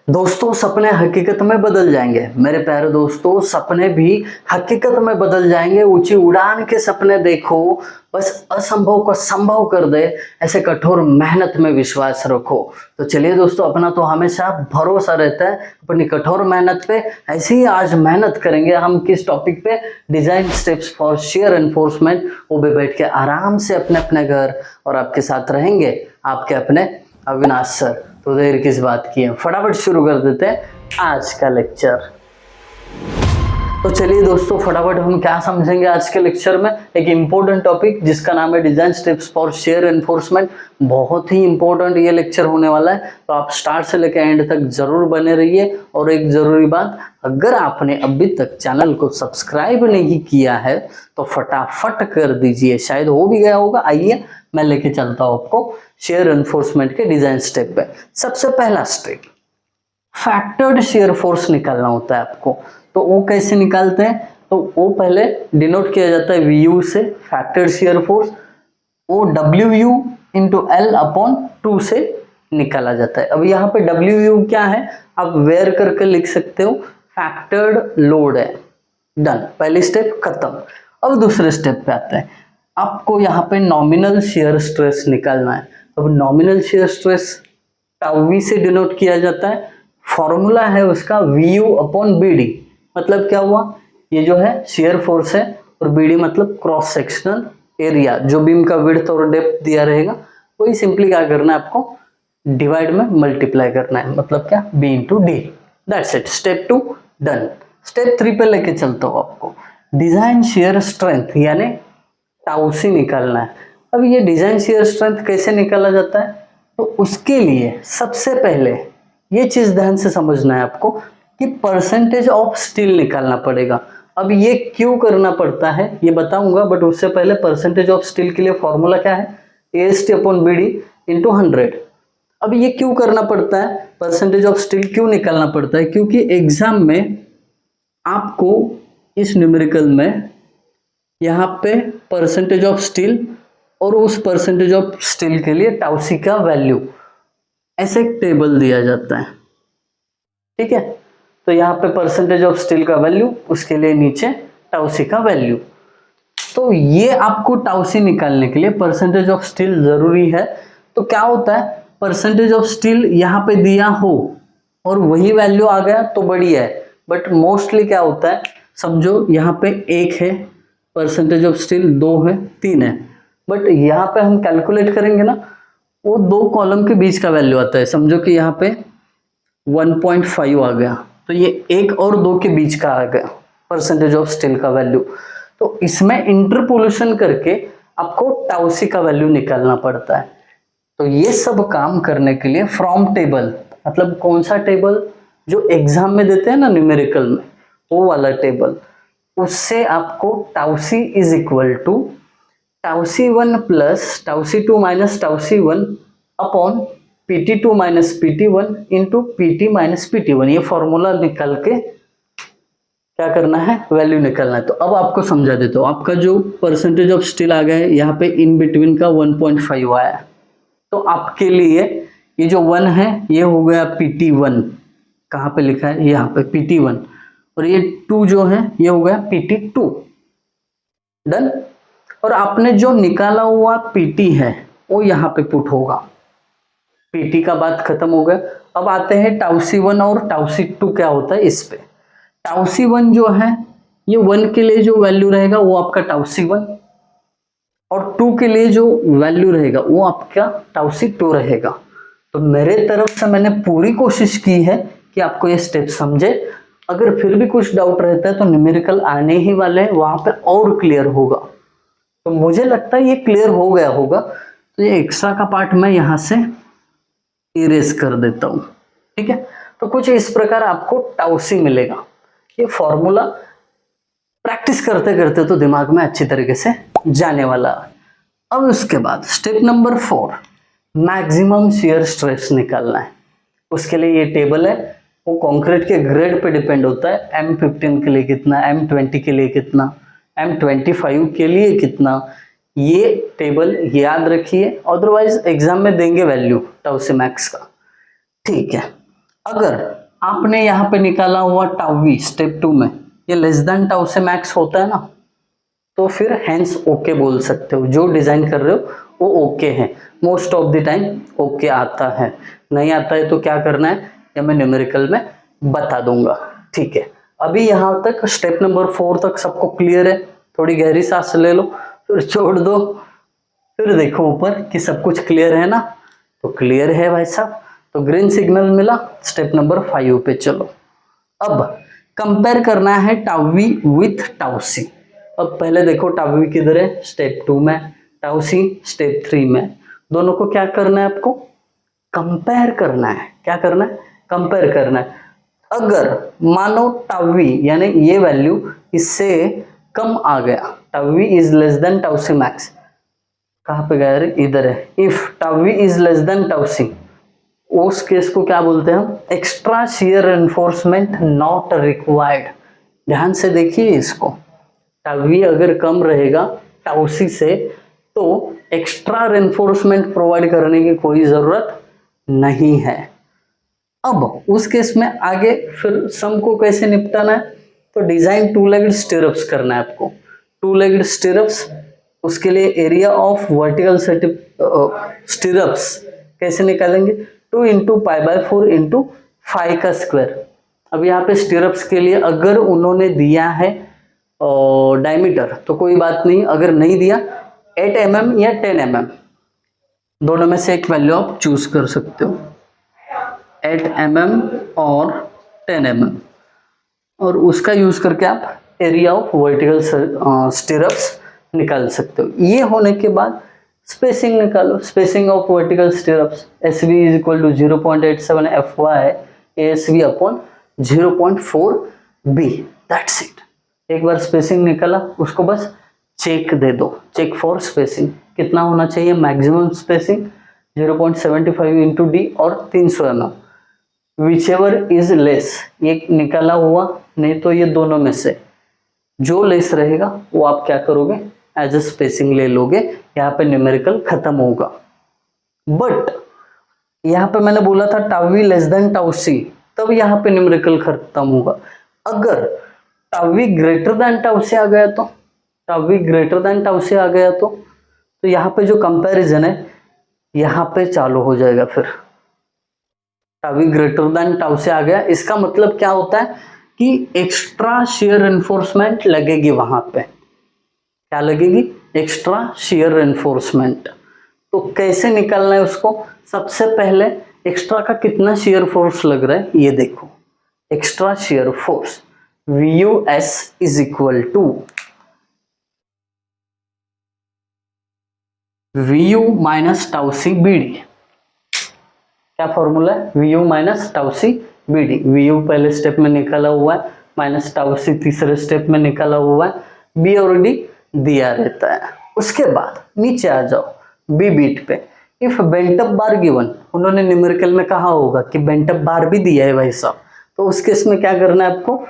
दोस्तों सपने हकीकत में बदल जाएंगे। मेरे प्यारे दोस्तों, सपने भी हकीकत में बदल जाएंगे। ऊंची उड़ान के सपने देखो, बस असंभव को संभव कर दे, ऐसे कठोर मेहनत में विश्वास रखो। तो चलिए दोस्तों, अपना तो हमेशा भरोसा रहता है अपनी कठोर मेहनत पे। ऐसे ही आज मेहनत करेंगे हम किस टॉपिक पे? Design steps for share enforcement. वो भी बैठ के आराम से अपने अपने घर, और आपके साथ रहेंगे आपके अपने अविनाश सर। तो देर किस बात की है, फटाफट शुरू कर देते हैं आज का लेक्चर। तो चलिए दोस्तों, फटाफट हम क्या समझेंगे आज के लेक्चर में? एक इम्पोर्टेंट टॉपिक जिसका नाम है design steps for share enforcement. बहुत ही इंपॉर्टेंट ये लेक्चर होने वाला है, तो आप स्टार्ट से लेकर एंड तक जरूर बने रहिए। और एक जरूरी बात, अगर आपने अभी तक चैनल को सब्सक्राइब नहीं किया है तो फटाफट कर दीजिए, शायद हो भी गया होगा। आइए मैं लेके चलता हूँ आपको शेयर एनफोर्समेंट के डिजाइन स्टेप पे। सबसे पहला स्टेप, फैक्टर्ड शेयर फोर्स निकालना होता है आपको। तो वो कैसे निकालते हैं? तो वो पहले डिनोट किया जाता है VU से, फैक्टर्ड शेयर फोर्स। वो WU इंटू L अपॉन 2 से निकाला जाता है। अब यहाँ पे WU क्या है, आप वेयर करके लिख सकते हो, फैक्टर्ड लोड है। डन, पहली स्टेप खत्म। अब दूसरे स्टेप पे आते हैं। आपको यहाँ पे नॉमिनल शेयर स्ट्रेस निकालना है। अब nominal shear stress tau V से डिनोट किया जाता है। फॉर्मूला है उसका VU अपॉन BD। मतलब क्या हुआ, ये जो है शेयर फोर्स है, और BD मतलब क्रॉस सेक्शनल एरिया, जो बीम का विड्थ और डेप्थ दिया रहेगा वही सिंपली क्या करना है आपको, डिवाइड में मल्टीप्लाई करना है। मतलब क्या, B into D। That's it, step 2 done. Step 3 पे लेके चलता हूँ आपको। डिजाइन शेयर स्ट्रेंथ यानी टाउ C निकालना है। अब ये डिजाइन शेयर स्ट्रेंथ कैसे निकाला जाता है? तो उसके लिए सबसे पहले ये चीज ध्यान से समझना है आपको कि परसेंटेज ऑफ स्टील निकालना पड़ेगा। अब ये क्यों करना पड़ता है ये बताऊंगा, बट उससे पहले परसेंटेज ऑफ स्टील के लिए फॉर्मूला क्या है? AST upon BD into 100। अब ये क्यों करना पड़ता है, परसेंटेज ऑफ स्टील क्यों निकालना पड़ता है? क्योंकि एग्जाम में आपको इस न्यूमेरिकल में यहाँ पे परसेंटेज ऑफ स्टील और उस परसेंटेज ऑफ स्टील के लिए टाउ C का वैल्यू ऐसे एक टेबल दिया जाता है, ठीक है। तो यहाँ पे परसेंटेज ऑफ स्टील का वैल्यू, उसके लिए नीचे टाउ C का वैल्यू। तो ये आपको टाउ C निकालने के लिए परसेंटेज ऑफ स्टील जरूरी है। तो क्या होता है, परसेंटेज ऑफ स्टील यहाँ पे दिया हो और वही वैल्यू आ गया तो बढ़िया है, बट मोस्टली क्या होता है, समझो यहाँ पे 1 है परसेंटेज ऑफ स्टील, 2 है, 3 है, बट यहाँ पे हम कैलकुलेट करेंगे ना, वो 2 कॉलम के बीच का वैल्यू आता है। समझो कि यहाँ पे 1.5 आ गया, तो ये 1 और 2 के बीच का आ गया परसेंटेज ऑफ स्टील का वैल्यू। तो इसमें इंटरपोलेशन करके आपको टाउ C का वैल्यू निकालना पड़ता है। तो ये सब काम करने के लिए फ्रॉम टेबल, मतलब कौन सा टेबल, जो एग्जाम में देते हैं ना न्यूमेरिकल में, वो वाला टेबल, उससे आपको tau C is equal to tau C1 plus tau C2 minus tau C1 upon PT2 minus PT1 into PT minus PT1, ये फॉर्मूला निकाल के क्या करना है, वैल्यू निकालना है। तो अब आपको समझा देता हूँ। आपका जो परसेंटेज ऑफ स्टील आ गया है, यहाँ पे इन बिटवीन का 1.5 आया है, तो आपके लिए ये जो 1 है ये हो गया PT1। कहाँ पे लिखा है, यहाँ पे PT1, और ये 2 जो है ये हो गया PT2। डन। और आपने जो निकाला हुआ PT है वो यहाँ पे पुट होगा। PT का बात खत्म हो गया। अब आते हैं टाउ C1 और टाउ C2 क्या होता है इस पे। टाउ C1 जो है ये 1 के लिए जो वैल्यू रहेगा वो आपका टाउ C1, और 2 के लिए जो वैल्यू रहेगा वो आपका टाउ C2 रहेगा। तो मेरे तरफ से मैंने पूरी कोशिश की है कि आपको ये स्टेप समझे। अगर फिर भी कुछ डाउट रहता है तो न्यूमेरिकल आने ही वाले हैं, वहां पे और क्लियर होगा। तो मुझे लगता है ये क्लियर हो गया होगा, तो ये एक्स्ट्रा का पार्ट मैं यहाँ से इरेज कर देता हूँ, ठीक है। तो कुछ इस प्रकार आपको टाउ C मिलेगा। ये फॉर्मूला प्रैक्टिस करते करते तो दिमाग में अच्छी तरीके से जाने वाला है। अब उसके बाद step number 4, maximum shear stress निकालना है। उसके लिए ये टेबल है, वो कंक्रीट के ग्रेड पे डिपेंड होता है। M15 के लिए कितना, M20 के लिए कितना, M25 के लिए कितना, ये टेबल याद रखिए, अदरवाइज एग्जाम में देंगे वैल्यू टाउ C मैक्स का, ठीक है। अगर आपने यहाँ पे निकाला हुआ टाउ वी स्टेप 2 में ये लेस देन टाउ से मैक्स होता है ना, तो फिर हैंस ओके बोल सकते हो। जो डिजाइन कर रहे हो वो ओके है, most of the time okay आता है। नहीं आता है तो क्या करना है ये मैं न्यूमेरिकल में बता दूंगा, ठीक है। अभी यहाँ तक स्टेप नंबर 4 तक सबको क्लियर है? थोड़ी गहरी सांस ले लो, फिर छोड़ दो, फिर देखो ऊपर कि सब कुछ क्लियर है ना। तो क्लियर है भाई साहब, तो ग्रीन सिग्नल मिला। स्टेप नंबर 5 पे चलो। अब कंपेयर करना है टाउ वी विथ टाउ सी। अब पहले देखो टाउ वी किधर है, स्टेप 2 में, टाउ सी स्टेप 3 में। दोनों को क्या करना है आपको, कंपेयर करना है। क्या करना है, कंपेयर करना है। अगर मानो टाउ वी यानी ये वैल्यू इससे कम आ गया, tau v is less than tau c max, कहाँ पे गया रे, इधर है। If tau v is less than tau c, उस केस को क्या बोलते हैं हम, extra shear enforcement not required. ध्यान से देखिए इसको, टाउ वी अगर कम रहेगा टाउ सी से तो एक्स्ट्रा एनफोर्समेंट प्रोवाइड करने की कोई जरूरत नहीं है। अब उस केस में आगे फिर सम को कैसे निपटाना है, तो डिजाइन टू लेग्ड स्टिरअप्स करना है आपको। टू लेग्ड स्टिरअप्स, उसके लिए एरिया ऑफ वर्टिकल स्टिरअप्स कैसे निकालेंगे, 2 इंटू पाई बाय 4 इंटू 5 का स्क्वायर। अब यहाँ पे स्टिरअप्स के लिए अगर उन्होंने दिया है डायमीटर तो कोई बात नहीं, अगर नहीं दिया 8 mm या 10 mm दोनों में से एक वैल्यू आप चूज कर सकते हो, 8 mm और 10 mm, और उसका यूज करके आप एरिया ऑफ वर्टिकल स्टिरअप्स निकाल सकते हो। ये होने के बाद स्पेसिंग निकालो, spacing of vertical stirrups, S V is equal to 0.87 F Y S V upon 0.4 B, that's it. एक बार स्पेसिंग निकाला उसको बस चेक दे दो, चेक फॉर स्पेसिंग कितना होना चाहिए, मैक्सिमम स्पेसिंग 0.75 इंटू डी और 300 mm, which ever is less. ये निकाला हुआ, नहीं तो ये दोनों में से जो लेस रहेगा वो आप क्या करोगे, एज ए स्पेसिंग ले लोगे। यहाँ पे न्यूमेरिकल खत्म होगा। बट यहाँ पे मैंने बोला था tau v less than tau c, तब यहाँ पे न्यूमेरिकल खत्म होगा। अगर tau v greater than tau c आ गया तो, tau v greater than tau c आ गया तो यहाँ पे जो कंपैरिजन है यहाँ पे चालू हो जाएगा। फिर tau v greater than tau c आ गया, इसका मतलब क्या होता है कि एक्स्ट्रा शियर एनफोर्समेंट लगेगी वहां पे। क्या लगेगी, एक्स्ट्रा शियर एनफोर्समेंट। तो कैसे निकालना है उसको, सबसे पहले एक्स्ट्रा का कितना शियर फोर्स लग रहा है ये देखो, extra shear force VUS is equal to VU minus tau C BD। क्या फॉर्मूला है, VU minus tau C BD। VU पहले स्टेप में निकाला हुआ है, माइनस टाउ सी तीसरे स्टेप में निकाला हुआ है, B और D दिया रहता है। उसके बाद नीचे आ जाओ बी बीट पे, if bent up bar given, उन्होंने न्यूमेरिकल में कहा होगा कि बेंट अप बार भी दिया है भाई साहब, तो उस केस में क्या करना है आपको,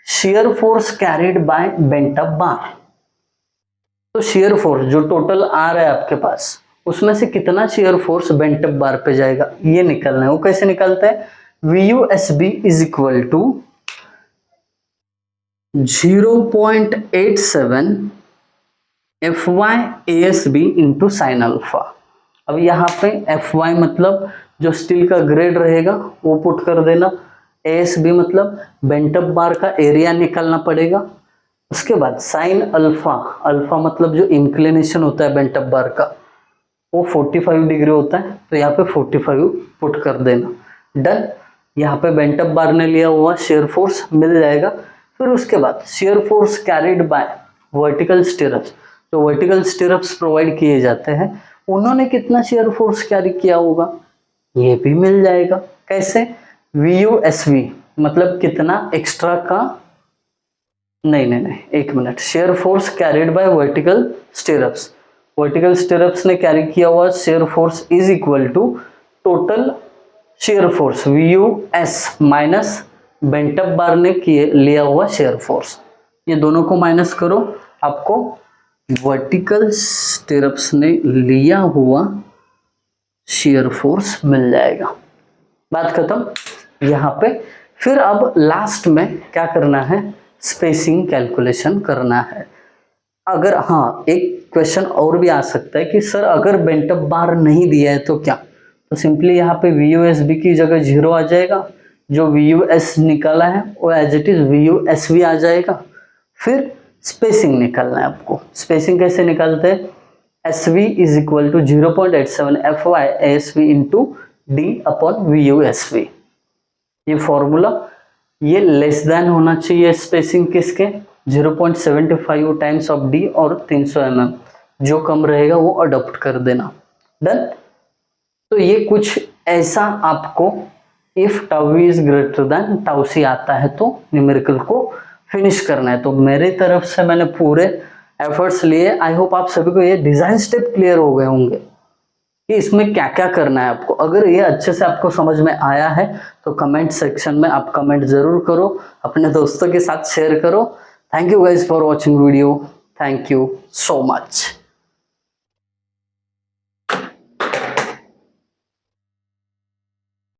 shear force carried by bent up bar. तो शियर फोर्स जो टोटल आ रहा है आपके पास उसमें से कितना shear force bent up bar पे जाएगा ये निकालना है। वो कैसे निकालता है, VUSB is equal to 0.87 FY/ASB into sine alpha. अब यहाँ पे FY मतलब जो स्टील का ग्रेड रहेगा वो पुट कर देना, ASB मतलब बेंट अप बार का एरिया निकालना पड़ेगा। उसके बाद साइन अल्फा, अल्फा मतलब जो इंक्लिनेशन होता है बेंट अप बार का वो 45 डिग्री होता है, तो यहाँ पे 45 पुट कर देना, डन। यहाँ पे बेंट अप बार ने लिया हुआ शेयर फोर्स मिल जाएगा। फिर उसके बाद shear force carried by vertical stirrups, जो वर्टिकल स्टिरअप्स प्रोवाइड किए जाते हैं उन्होंने कितना शेयर फोर्स कैरी किया होगा ये भी मिल जाएगा। कैसे, VUSV मतलब कितना एक्स्ट्रा का, नहीं एक minute, shear force carried by vertical stirrups, vertical stirrups ने कैरी किया हुआ shear force is equal to total shear force VUS minus bent up bar ने लिया हुआ शेयर फोर्स। ये दोनों को माइनस करो, आपको वर्टिकल स्टिरअप्स ने लिया हुआ शेयर फोर्स मिल जाएगा। बात खत्म। यहाँ पे। फिर अब लास्ट में क्या करना है, स्पेसिंग कैलकुलेशन करना है। अगर हाँ, एक क्वेश्चन और भी आ सकता है कि सर अगर बेंटअप बार नहीं दिया है तो क्या, तो सिंपली यहाँ पे VUSB की जगह 0 आ जाएगा, जो VUS निकाला है वो एज इट इज VUSV आ जाएगा। फिर स्पेसिंग निकालना है आपको। स्पेसिंग कैसे निकालते हैं, SV is equal to 0.87 FY ASV into D upon VUSV। ये फॉर्मूला, ये लेस देन होना चाहिए स्पेसिंग किसके, 0.75 टाइम्स ऑफ D और 300 mm, जो कम रहेगा वो अडॉप्ट कर देना। डन। तो ये कुछ ऐसा आपको if tau is greater than tau c आता है तो न्यूमेरिकल को फिनिश करना है। तो मेरी तरफ से मैंने पूरे एफर्ट्स लिए। आई होप आप सभी को ये डिजाइन स्टेप क्लियर हो गए होंगे कि इसमें क्या क्या करना है आपको। अगर ये अच्छे से आपको समझ में आया है तो कमेंट सेक्शन में आप कमेंट जरूर करो, अपने दोस्तों के साथ शेयर करो। Thank you guys for watching video. Thank you so much.